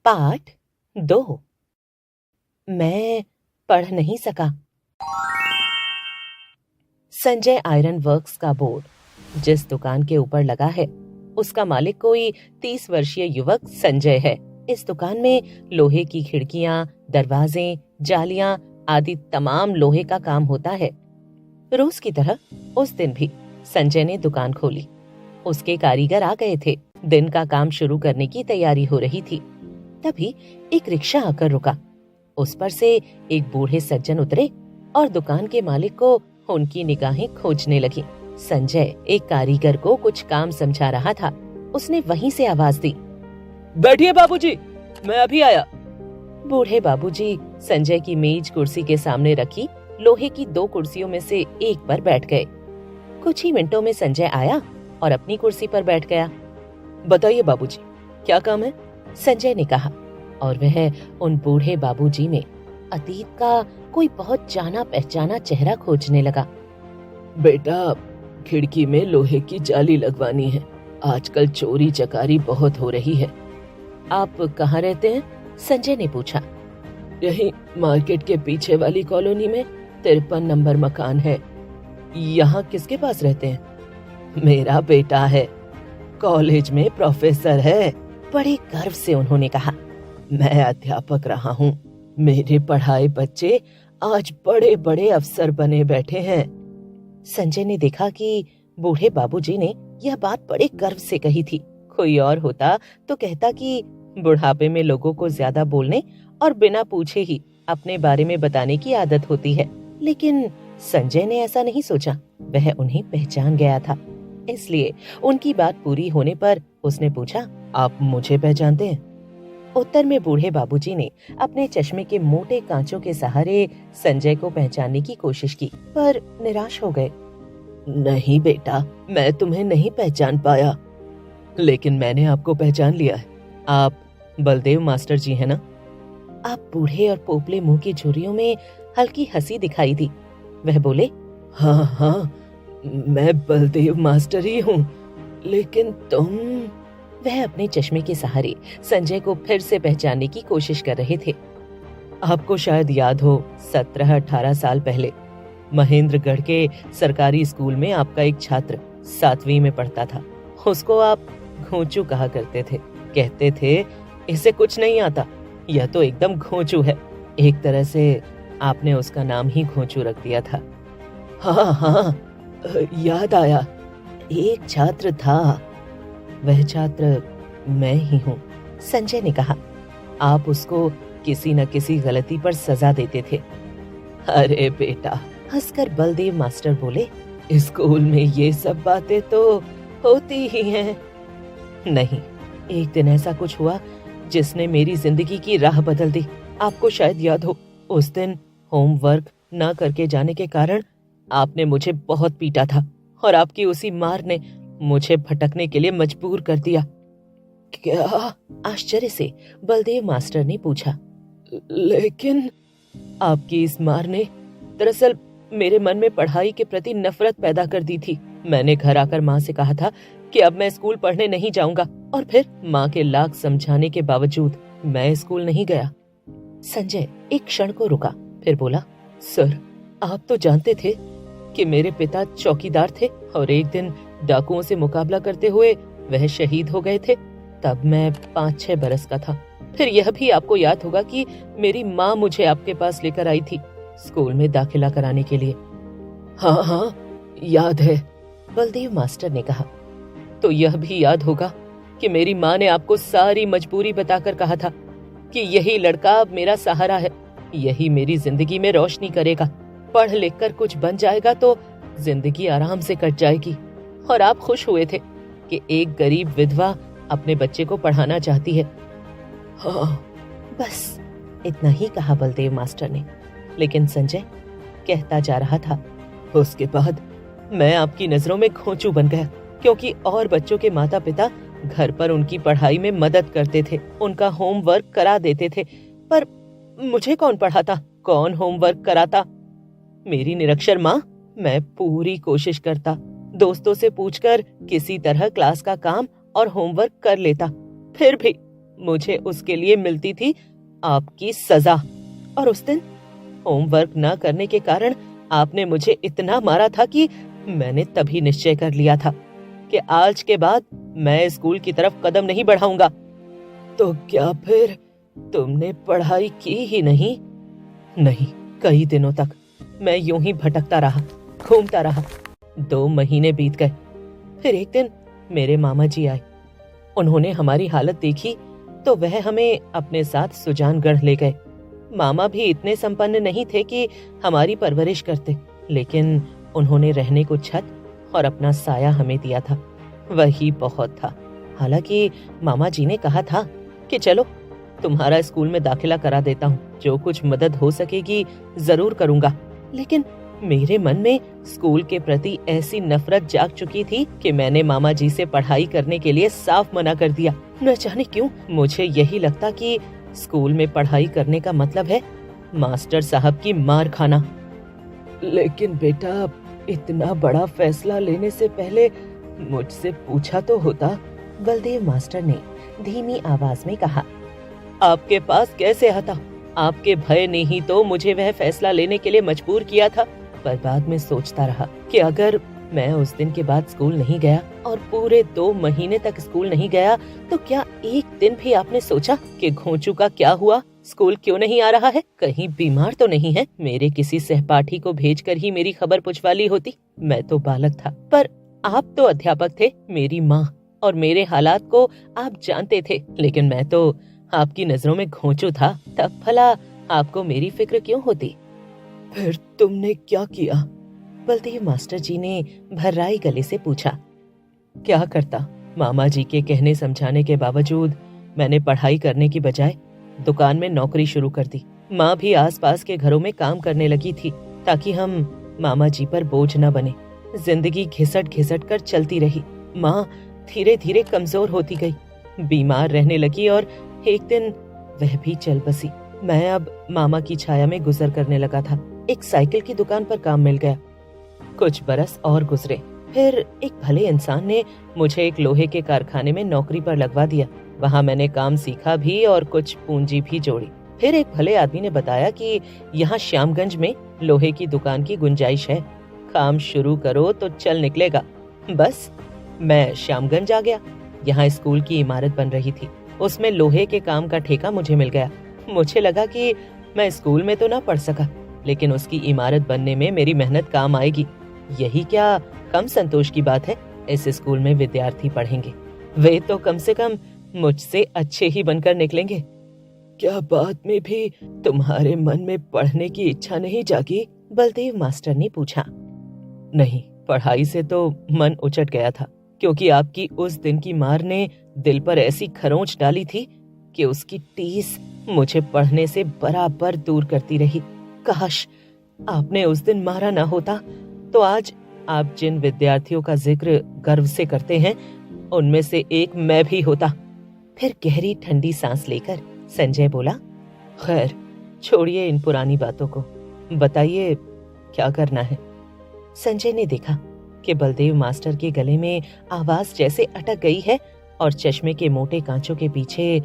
पाठ 2। मैं पढ़ नहीं सका। संजय आयरन वर्क्स का बोर्ड जिस दुकान के ऊपर लगा है उसका मालिक कोई 30 वर्षीय युवक संजय है। इस दुकान में लोहे की खिड़कियां, दरवाजे, जालियां आदि तमाम लोहे का काम होता है। रोज की तरह उस दिन भी संजय ने दुकान खोली। उसके कारीगर आ गए थे। दिन का काम शुरू करने की तैयारी हो रही थी। तभी एक रिक्शा आकर रुका। उस पर से एक बूढ़े सज्जन उतरे और दुकान के मालिक को उनकी निगाहें खोजने लगी। संजय एक कारीगर को कुछ काम समझा रहा था। उसने वहीं से आवाज दी, बैठिए बाबूजी, मैं अभी आया। बूढ़े बाबूजी संजय की मेज कुर्सी के सामने रखी लोहे की 2 कुर्सियों में से एक पर बैठ गए। कुछ ही मिनटों में संजय आया और अपनी कुर्सी पर बैठ गया। बताइए बाबूजी, क्या काम है? संजय ने कहा और वह उन बूढ़े बाबूजी में अतीत का कोई बहुत जाना पहचाना चेहरा खोजने लगा। बेटा, खिड़की में लोहे की जाली लगवानी है। आजकल चोरी चकारी बहुत हो रही है। आप कहाँ रहते हैं? संजय ने पूछा। यही मार्केट के पीछे वाली कॉलोनी में 53 नंबर मकान है। यहाँ किसके पास रहते हैं? मेरा बेटा है, कॉलेज में प्रोफेसर है। बड़े गर्व से उन्होंने कहा, मैं अध्यापक रहा हूँ। मेरे पढ़ाए बच्चे आज बड़े बड़े अफसर बने बैठे हैं। संजय ने देखा कि बूढ़े बाबूजी ने यह बात बड़े गर्व से कही थी। कोई और होता तो कहता कि बुढ़ापे में लोगों को ज्यादा बोलने और बिना पूछे ही अपने बारे में बताने की आदत होती है। लेकिन संजय ने ऐसा नहीं सोचा। वह उन्हें पहचान गया था। इसलिए उनकी बात पूरी होने पर उसने पूछा, आप मुझे पहचानते हैं? उत्तर में बूढ़े बाबूजी ने अपने चश्मे के मोटे कांचों के सहारे संजय को पहचानने की कोशिश की, पर निराश हो गए। नहीं बेटा, मैं तुम्हें नहीं पहचान पाया, लेकिन मैंने आपको पहचान लिया है। आप बलदेव मास्टर जी हैं ना? आप बूढ़े और पोपले मुंह की झुर्रियों में हल्की हंसी दिखाई दी। वह बोले, हाँ हाँ, मैं बलदेव मास्टर ही हूँ, लेकिन तुम। वह अपने चश्मे के सहारे संजय को फिर से पहचानने की कोशिश कर रहे थे। आपको शायद याद हो, 17-18 साल पहले महेंद्रगढ़ के सरकारी स्कूल में आपका एक छात्र 7वीं में पढ़ता था। उसको आप घोंचू कहा करते थे। कहते थे, इसे कुछ नहीं आता, यह तो एकदम घोंचू है। एक तरह से आपने उसका नाम ही घोंचू रख दिया था। हाँ हाँ, याद आया, एक छात्र था। वह छात्र मैं ही हूँ, संजय ने कहा। आप उसको किसी न किसी गलती पर सजा देते थे। अरे बेटा, हंसकर बलदेव मास्टर बोले, स्कूल में ये सब बातें तो होती ही हैं। नहीं, एक दिन ऐसा कुछ हुआ जिसने मेरी जिंदगी की राह बदल दी। आपको शायद याद हो, उस दिन होमवर्क न करके जाने के कारण आपने मुझे बहुत पीटा था और आपकी उसी मार ने मुझे भटकने के लिए मजबूर कर दिया। क्या? आश्चर्य से बलदेव मास्टर ने पूछा। लेकिन आपकी इस मार ने दरअसल मेरे मन में पढ़ाई के प्रति नफरत पैदा कर दी थी। मैंने घर आकर माँ से कहा था कि अब मैं स्कूल पढ़ने नहीं जाऊंगा, और फिर माँ के लाख समझाने के बावजूद मैं स्कूल नहीं गया। संजय एक क्षण को रुका, फिर बोला, सर, आप तो जानते थे कि मेरे पिता चौकीदार थे और एक दिन डाकुओं से मुकाबला करते हुए वह शहीद हो गए थे। तब मैं 5-6 बरस का था। फिर यह भी आपको याद होगा कि मेरी माँ मुझे आपके पास लेकर आई थी स्कूल में दाखिला कराने के लिए। हाँ हाँ, याद है, बलदेव मास्टर ने कहा। तो यह भी याद होगा कि मेरी माँ ने आपको सारी मजबूरी बताकर कहा था कि यही लड़का अब मेरा सहारा है, यही मेरी जिंदगी में रोशनी करेगा। पढ़ लिख कर कुछ बन जाएगा तो जिंदगी आराम से कट जाएगी। और आप खुश हुए थे कि एक गरीब विधवा अपने बच्चे को पढ़ाना चाहती है। हाँ, बस इतना ही कहा बलदेव मास्टर ने। लेकिन संजय कहता जा रहा था, उसके बाद मैं आपकी नजरों में घोंचू बन गया, क्योंकि और बच्चों के माता पिता घर पर उनकी पढ़ाई में मदद करते थे, उनका होमवर्क करा देते थे, पर मुझे कौन पढ़ाता, कौन होमवर्क कराता? मेरी निरक्षर माँ। मैं पूरी कोशिश करता, दोस्तों से पूछकर किसी तरह क्लास का काम और होमवर्क कर लेता, फिर भी मुझे उसके लिए मिलती थी आपकी सजा। और उस दिन होमवर्क न करने के कारण आपने मुझे इतना मारा था कि मैंने तभी निश्चय कर लिया था कि आज के बाद मैं स्कूल की तरफ कदम नहीं बढ़ाऊंगा। तो क्या फिर तुमने पढ़ाई की ही नहीं? नहीं, कई दिनों तक मैं यूं ही भटकता रहा, घूमता रहा। 2 महीने बीत गए। फिर एक दिन मेरे मामा जी आए। उन्होंने हमारी हालत देखी तो वह हमें अपने साथ सुजानगढ़ ले गए। मामा भी इतने संपन्न नहीं थे कि हमारी परवरिश करते, लेकिन उन्होंने रहने को छत और अपना साया हमें दिया था। वही बहुत था। हालांकि मामा जी ने कहा था कि चलो तुम्हारा स्कूल में दाखिला करा देता हूँ, जो कुछ मदद हो सकेगी जरूर करूँगा। लेकिन मेरे मन में स्कूल के प्रति ऐसी नफरत जाग चुकी थी कि मैंने मामा जी से पढ़ाई करने के लिए साफ मना कर दिया। न जाने क्यों मुझे यही लगता कि स्कूल में पढ़ाई करने का मतलब है मास्टर साहब की मार खाना। लेकिन बेटा, इतना बड़ा फैसला लेने से पहले मुझसे पूछा तो होता, बलदेव मास्टर ने धीमी आवाज में कहा। आपके पास कैसे आता? आपके भय ने ही तो मुझे वह फैसला लेने के लिए मजबूर किया था। पर बाद में सोचता रहा कि अगर मैं उस दिन के बाद स्कूल नहीं गया और पूरे 2 महीने तक स्कूल नहीं गया तो क्या एक दिन भी आपने सोचा कि घोंचू का क्या हुआ, स्कूल क्यों नहीं आ रहा है, कहीं बीमार तो नहीं है? मेरे किसी सहपाठी को भेजकर ही मेरी खबर पूछवा ली होती। मैं तो बालक था, पर आप तो अध्यापक थे। मेरी माँ और मेरे हालात को आप जानते थे, लेकिन मैं तो आपकी नजरों में घोंचू था। तब भला आपको मेरी फिक्र क्यों होती? फिर तुमने क्या किया? बलदेव मास्टर जी ने भर्राई गले से पूछा। क्या करता? मामा जी के कहने समझाने के बावजूद मैंने पढ़ाई करने की बजाय दुकान में नौकरी शुरू कर दी। माँ भी आसपास के घरों में काम करने लगी थी ताकि हम मामा जी पर बोझ न बने। जिंदगी घिसट घिसट कर चलती रही। माँ धीरे धीरे कमजोर होती गई, बीमार रहने लगी और एक दिन वह भी चल बसी। मैं अब मामा की छाया में गुजर करने लगा था। एक साइकिल की दुकान पर काम मिल गया। कुछ बरस और गुजरे। फिर एक भले इंसान ने मुझे एक लोहे के कारखाने में नौकरी पर लगवा दिया। वहाँ मैंने काम सीखा भी और कुछ पूंजी भी जोड़ी। फिर एक भले आदमी ने बताया कि यहाँ श्यामगंज में लोहे की दुकान की गुंजाइश है, काम शुरू करो तो चल निकलेगा। बस मैं श्यामगंज आ गया। यहाँ स्कूल की इमारत बन रही थी, उसमें लोहे के काम का ठेका मुझे मिल गया। मुझे लगा कि मैं स्कूल में तो ना पढ़ सका, लेकिन उसकी इमारत बनने में मेरी मेहनत काम आएगी। यही क्या कम संतोष की बात है? इस स्कूल में विद्यार्थी पढ़ेंगे, वे तो कम से कम मुझसे अच्छे ही बनकर निकलेंगे। क्या बाद में भी तुम्हारे मन में पढ़ने की इच्छा नहीं जागी? बलदेव मास्टर ने पूछा। नहीं, पढ़ाई से तो मन उचट गया था, क्योंकि आपकी उस दिन की मार ने दिल पर ऐसी खरोंच डाली थी कि उसकी टीस मुझे पढ़ने से बराबर दूर करती रही। काश आपने उस दिन मारा ना होता तो आज आप जिन विद्यार्थियों का जिक्र गर्व से करते हैं उनमें से एक मैं भी होता। फिर गहरी ठंडी सांस लेकर संजय बोला। खैर छोड़िए इन पुरानी बातों को, बताइए क्या करना है? संजय ने देखा कि बलदेव मास्टर के गले में आवाज जैसे अटक गई है और चश्मे के मोटे कांचों के पीछे